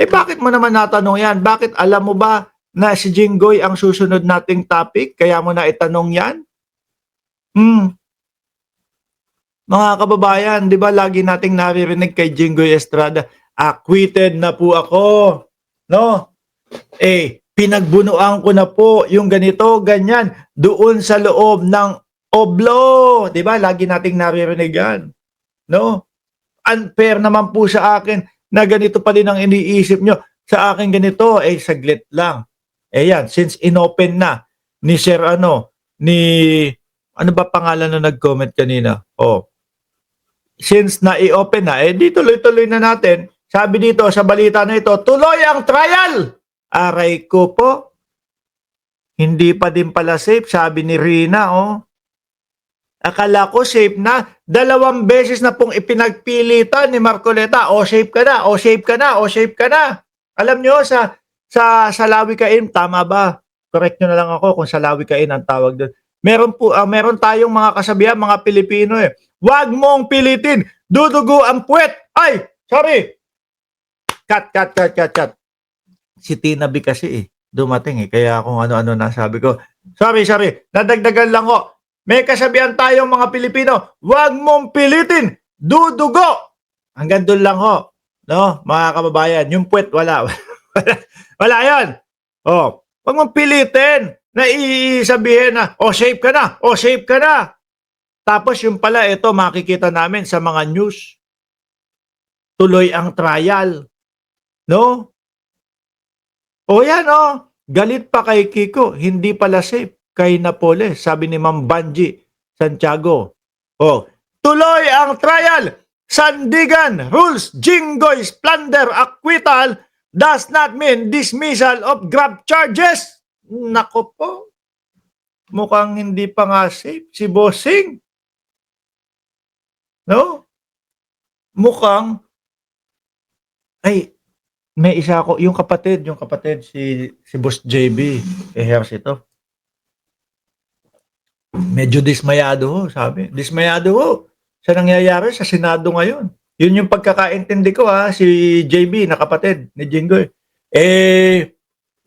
Eh bakit mo naman natanong yan? Bakit alam mo ba na si Jinggoy ang susunod nating topic? Kaya mo na itanong yan? Hmm. Mga kababayan, di ba lagi nating naririnig kay Jinggoy Estrada, acquitted na po ako. No? Pinagbunuan ko na po yung ganito, ganyan, doon sa loob ng oblo. Di ba? Lagi nating naririnig yan. No? Unfair naman po sa akin na ganito pa din ang iniisip nyo. Sa akin ganito, saglit lang. Yan, since inopen na ni Sir ano ba pangalan na nag-comment kanina? Since na-i-open na, di tuloy-tuloy na natin. Sabi dito sa balita na ito, tuloy ang trial! Aray ko po. Hindi pa din pala safe, sabi ni Rina, Akala ko safe na. 2 beses na pong ipinagpilitan ni Marcoleta. Safe ka na, safe ka na, safe ka na. Alam nyo, sa Salawikain, tama ba? Correct nyo na lang ako kung Salawikain ang tawag doon. Meron tayong mga kasabihan, mga Pilipino Huwag mong pilitin, dudugo ang puwet. Ay, sorry. Cut. Si Tina B kasi dumating kaya kung ano-ano nasabi ko. Sorry. Nadagdagan lang ko. May kasabihan tayong mga Pilipino, huwag mong pilitin, dudugo. Hanggang doon lang ho. No, mga kababayan, yung puwet wala. Wala yan. Huwag mong pilitin na isabihin na, safe ka na, safe ka na. Tapos yung pala, ito makikita namin sa mga news. Tuloy ang trial. No? Yan galit pa kay Kiko, hindi pala safe kay Napoles, sabi ni Ma'am Banji Santiago. Tuloy ang trial. Sandigan rules Jinggoy's plunder acquittal does not mean dismissal of grab charges. Nako po. Mukhang hindi pa nga safe si Bossing. No? Mukhang may isa ako, yung kapatid si Boss JB, Ejercito. Medyo dismayado ho, sabi. Dismayado ho sa nangyayari sa Senado ngayon. Yun yung pagkakaintindi ko si JB na kapatid ni Jinggoy.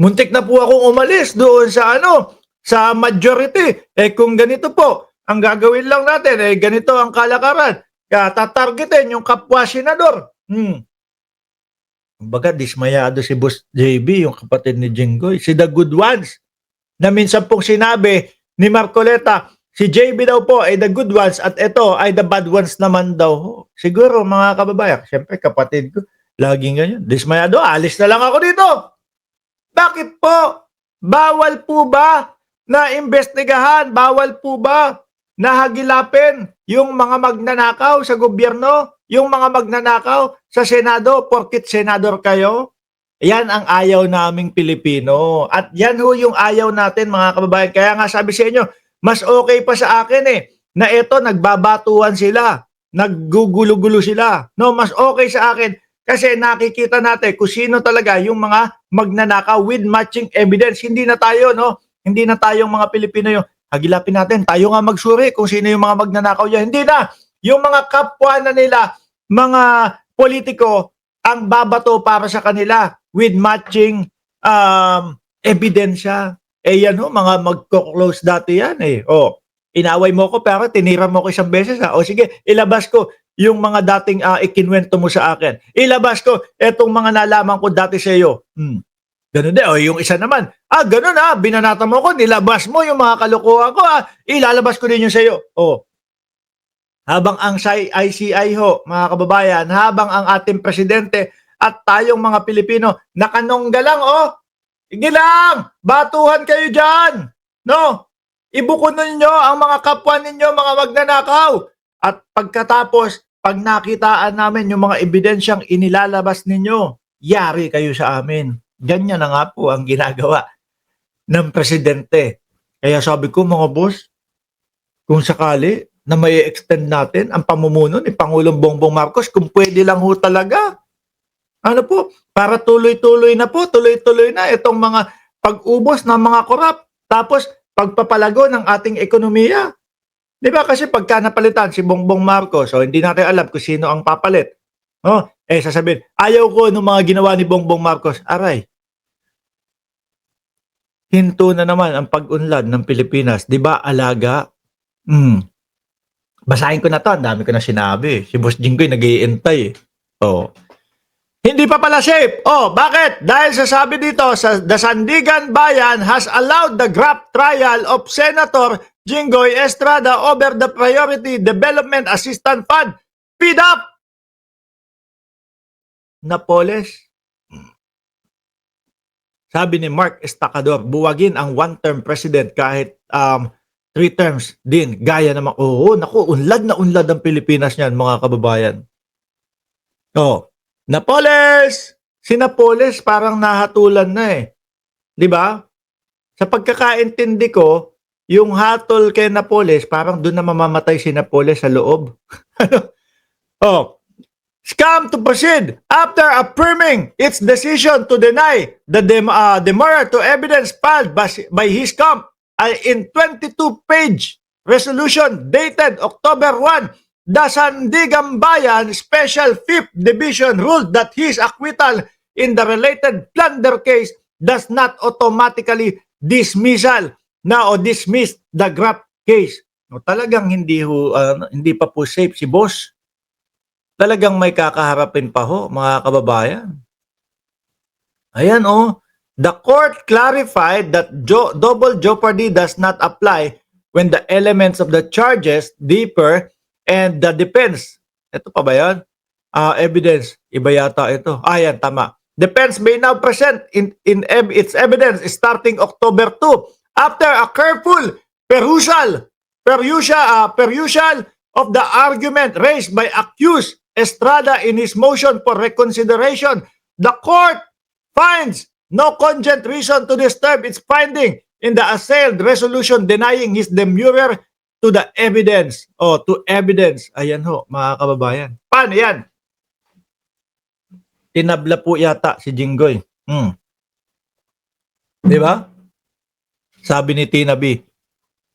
Muntik na po akong umalis doon sa majority. Kung ganito po, ang gagawin lang natin, ganito ang kalakaran. Tatargetin yung kapwa senador. Kumbaga, dismayado si Boss JB, yung kapatid ni Jinggoy. Si The Good Ones, na minsan pong sinabi ni Marcoleta, si JB daw po ay The Good Ones at ito ay The Bad Ones naman daw. Siguro, mga kababayan, siyempre kapatid ko, laging ganyan. Dismayado, alis na lang ako dito. Bakit po? Bawal po ba na investigahan? Bawal po ba na hagilapin yung mga magnanakaw sa gobyerno? Yung mga magnanakaw sa Senado, porkit senador kayo? Yan ang ayaw naming Pilipino. At yan ho yung ayaw natin, mga kababayan. Kaya nga sabi sa inyo, mas okay pa sa akin na ito nagbabatuhan sila, naggugulo-gulo sila. No, mas okay sa akin kasi nakikita natin kung sino talaga yung mga magnanakaw with matching evidence. Hindi na tayo, hindi na tayong mga Pilipino yung hagilapin natin. Tayo nga magsuri kung sino yung mga magnanakaw yan. Hindi na. Yung mga kapwa na nila, mga politiko, ang babato para sa kanila with matching ebidensya. Yan mga magko-close dati yan inaway mo ko pero tinira mo ko isang beses sige, ilabas ko yung mga dating ikinwento mo sa akin. Ilabas ko etong mga nalaman ko dati sa iyo. Ganun din. Yung isa naman, ganun binanata mo ko, nilabas mo yung mga kalokohan ko ilalabas ko din yung sa iyo. Habang ang ICI ho, mga kababayan, habang ang ating presidente at tayong mga Pilipino, nakanongga lang Sige lang, batuhan kayo dyan. No? Ibukon ninyo ang mga kapwa ninyo, mga magnanakaw. At pagkatapos, pag nakitaan namin yung mga ebidensyang inilalabas ninyo, yari kayo sa amin. Ganyan na nga po ang ginagawa ng presidente. Kaya sabi ko, mga boss, kung sakali na may extend natin ang pamumuno ni Pangulong Bongbong Marcos, kung pwede lang ho talaga. Para tuloy-tuloy na itong mga pag-ubos ng mga korap, tapos pagpapalago ng ating ekonomiya. Di ba kasi pagka napalitan si Bongbong Marcos, hindi natin alam kung sino ang papalit. Sasabihin, ayaw ko nung mga ginawa ni Bongbong Marcos. Aray, hinto na naman ang pag-unlad ng Pilipinas. Di ba, alaga? Basahin ko na to. Ang dami ko na sinabi. Si Boss Jinggoy nag-iintay eh. Oh. Hindi pa pala safe. Oh, bakit? Dahil sasabi dito, the Sandigan Bayan has allowed the graft trial of Senator Jinggoy Estrada over the Priority Development Assistance Fund. PDAP! Napoles. Sabi ni Mark Estacador, buwagin ang one-term president kahit 3 terms din. Gaya naman, naku, unlad na unlad ang Pilipinas niyan, mga kababayan. Oh, Napoles! Si Napoles parang nahatulan na eh. 'Di ba? Sa pagkakaintindi ko, yung hatol kay Napoles, parang doon na mamamatay si Napoles sa loob. Oh, scam to proceed after affirming its decision to deny the demurrer to evidence filed by his camp in 22-page resolution dated October 1. The Sandigan Bayan Special 5th Division ruled that his acquittal in the related plunder case does not automatically dismiss the graft case. No, talagang hindi pa po safe si boss. Talagang may kakaharapin pa ho, mga kababayan. Ayan the court clarified that double jeopardy does not apply when the elements of the charges differ and the defense. Ito pa ba yan? Evidence. Iba yata ito. Yan, tama. Defense may now present in its evidence starting October 2 after a careful perusal of the argument raised by accused Estrada in his motion for reconsideration. The court finds no cogent reason to disturb its finding in the assailed resolution denying his demurrer to the evidence. To evidence. Ayan ho, mga kababayan. Paano yan? Tinabla po yata si Jinggoy. Di ba? Sabi ni Tina B,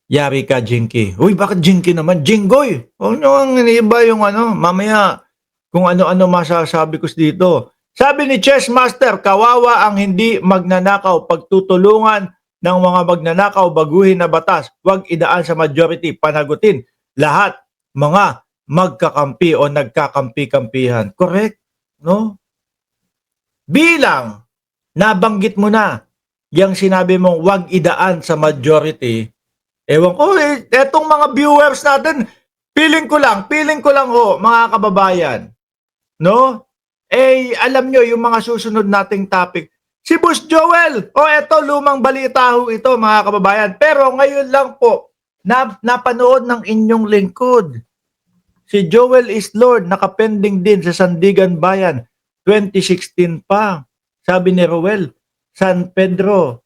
yari ka, Jinky. Uy, bakit Jinky naman? Jinggoy! Huwag nyo ang iniba yung mamaya kung ano-ano masasabi ko dito. Sabi ni Chess Master, kawawa ang hindi magnanakaw, pagtutulungan ng mga magnanakaw, baguhin na batas, huwag idaan sa majority, panagutin lahat mga magkakampi o nagkakampi-kampihan. Correct? No? Bilang nabanggit mo na yung sinabi mong huwag idaan sa majority, ewan ko, etong mga viewers natin, feeling ko lang ho, mga kababayan, no? Alam nyo, yung mga susunod nating topic, si Boss Joel, eto, lumang balita ho ito, mga kababayan. Pero ngayon lang po, napanood ng inyong lingkod. Si Joel is Lord, nakapending din sa Sandigan Bayan, 2016 pa. Sabi ni Roel, San Pedro,